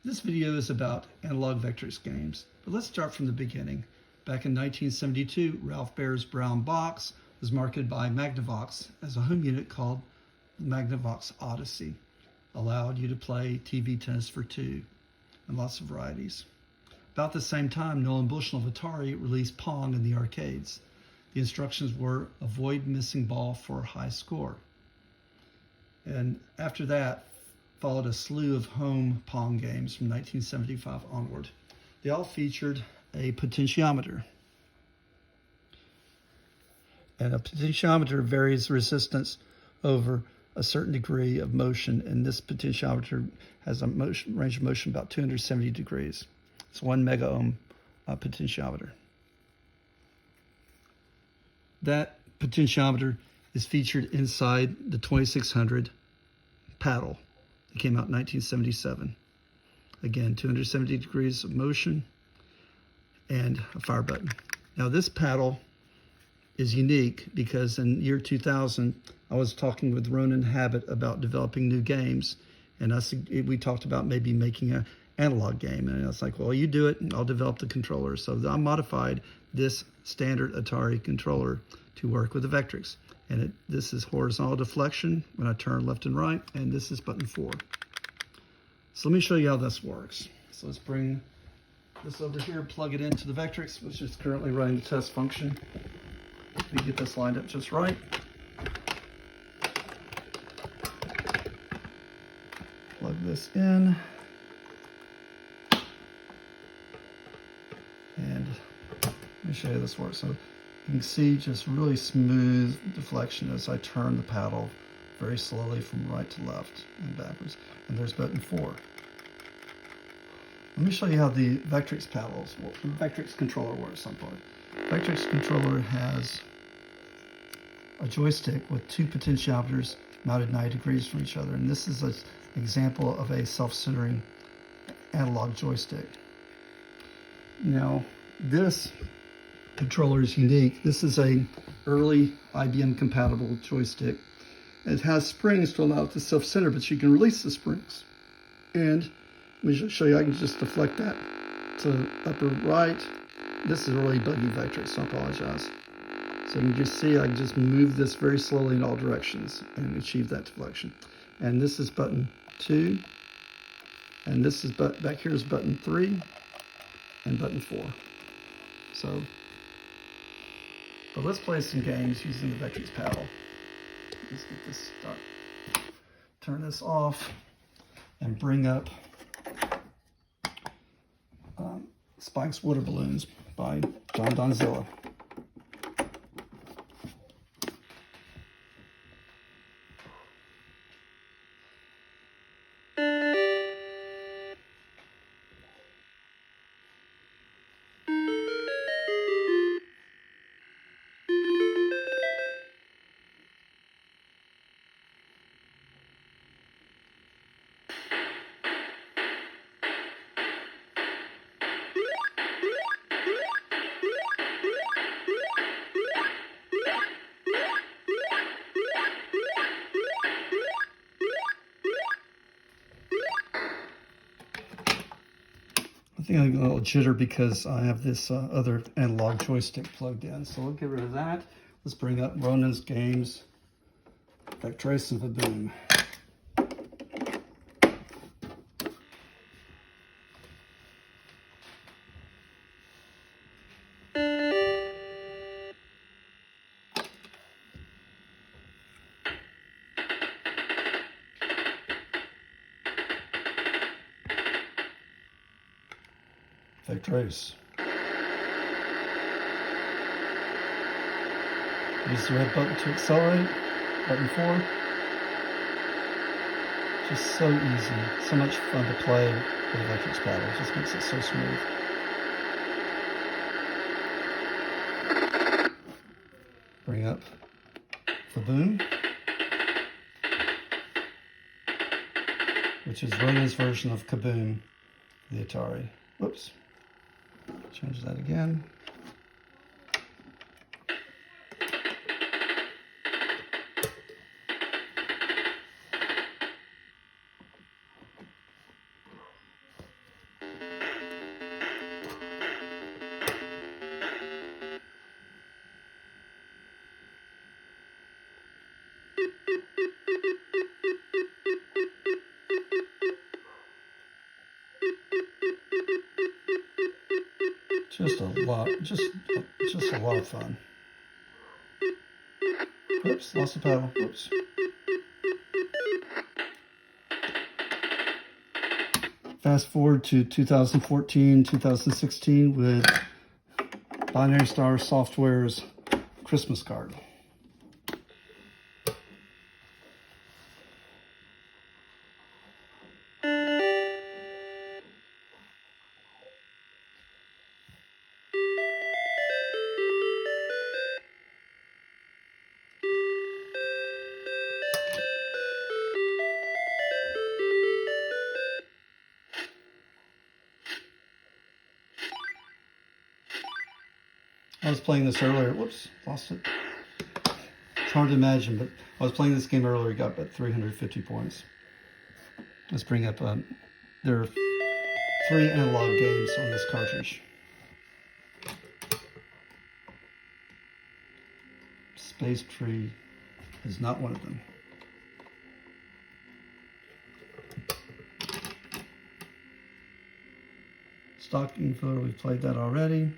This video is about analog Vectrex games, but let's start from the beginning. Back in 1972, Ralph Baer's brown box was marketed by Magnavox as a home unit called the Magnavox Odyssey. Allowed you to play TV tennis for two and lots of varieties. About the same time, Nolan Bushnell of Atari released Pong in the arcades. The instructions were avoid missing ball for a high score. And after that, followed a slew of home Pong games from 1975 onward. They all featured a potentiometer. And a potentiometer varies resistance over a certain degree of motion, and this potentiometer has a range of motion about 270 degrees. It's 1 mega ohm potentiometer. That potentiometer is featured inside the 2600 Paddle. It came out in 1977. Again, 270 degrees of motion and a fire button. Now this paddle is unique because in year 2000, I was talking with Ronan Habit about developing new games, and we talked about maybe making an analog game, and I was like, well, you do it and I'll develop the controller. So I modified this standard Atari controller to work with the Vectrex. And this is horizontal deflection when I turn left and right, and this is button 4. So let me show you how this works. So let's bring this over here, plug it into the Vectrex, which is currently running the test function. We get this lined up just right. Plug this in. And let me show you how this works. So you can see just really smooth deflection as I turn the paddle very slowly from right to left and backwards. And there's button 4. Let me show you how the Vectrex paddles, the Vectrex controller works on board. Vectrex controller has a joystick with two potentiometers mounted 90 degrees from each other. And this is an example of a self-centering analog joystick. Now, this controller is unique. This is a early IBM compatible joystick. It has springs to allow it to self-center, but you can release the springs. And let me show you, I can just deflect that to upper right. This is really buggy Vectrex, so I apologize. So you can just see I can just move this very slowly in all directions and achieve that deflection. And this is button 2. And this is back here is button 3 and button 4. But let's play some games using the Vectrex Paddle. Let's get this started. Turn this off and bring up Spike's Water Balloons by John Donzilla. I think I'm getting a little jitter because I have this other analog joystick plugged in. So we'll get rid of that. Let's bring up Ronan's games, Vectrex and Vaboom. Vectrex. Use the red button to accelerate. Button 4. Just so easy. So much fun to play with the Vectrex Paddle. It just makes it so smooth. Bring up Vaboom, which is Ronan's version of Kaboom, the Atari. Whoops. Change that again. Just a lot of fun. Oops, lost the paddle. Oops. Fast forward to 2014, 2016 with Binary Star Software's Christmas card. I was playing this earlier. Whoops, lost it. It's hard to imagine, but I was playing this game earlier. Got about 350 points. Let's bring up. There are 3 analog games on this cartridge. Space Tree is not one of them. Stocking filler, we played that already.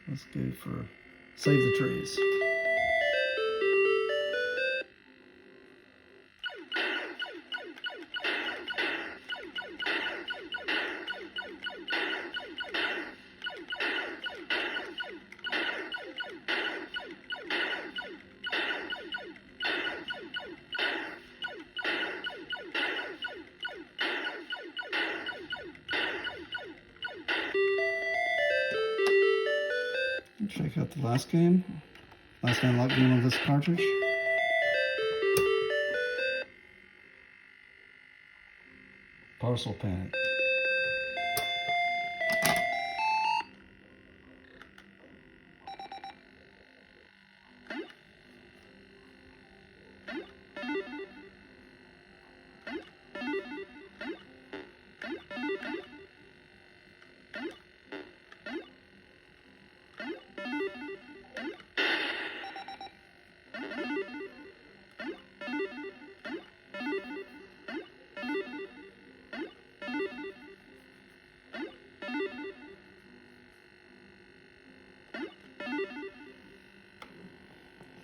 Let's go for Save the Trees. Check out the last game. Last analog game on this cartridge. Parcel Panic.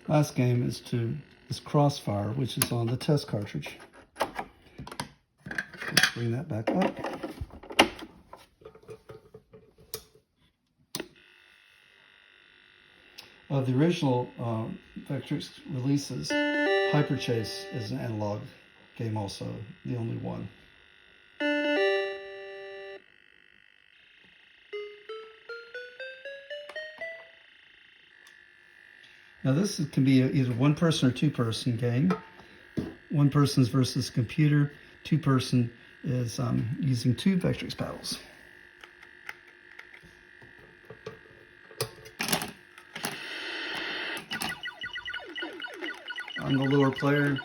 Last game is Crossfire, which is on the test cartridge. Let's bring that back up. Of the original Vectrex releases, Hyperchase is an analog game also, the only one. Now this can be either one person or two person game. One person's versus computer. Two person is using 2 Vectrex paddles. I'm the lower player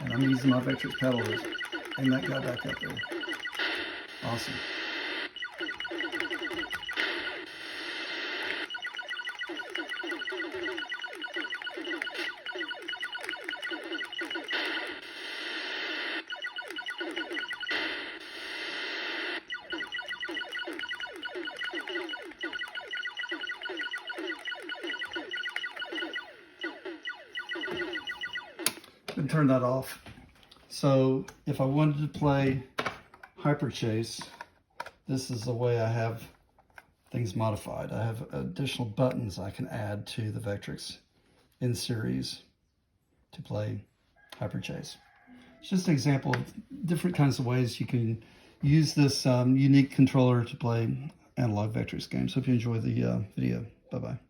and I'm using my Vectrex paddle to aim that guy back up there. Awesome. And turn that off. So if I wanted to play Hyperchase, this is the way I have things modified. I have additional buttons I can add to the Vectrex in series to play Hyperchase. It's just an example of different kinds of ways you can use this unique controller to play analog Vectrex games. Hope you enjoy the video. Bye-bye.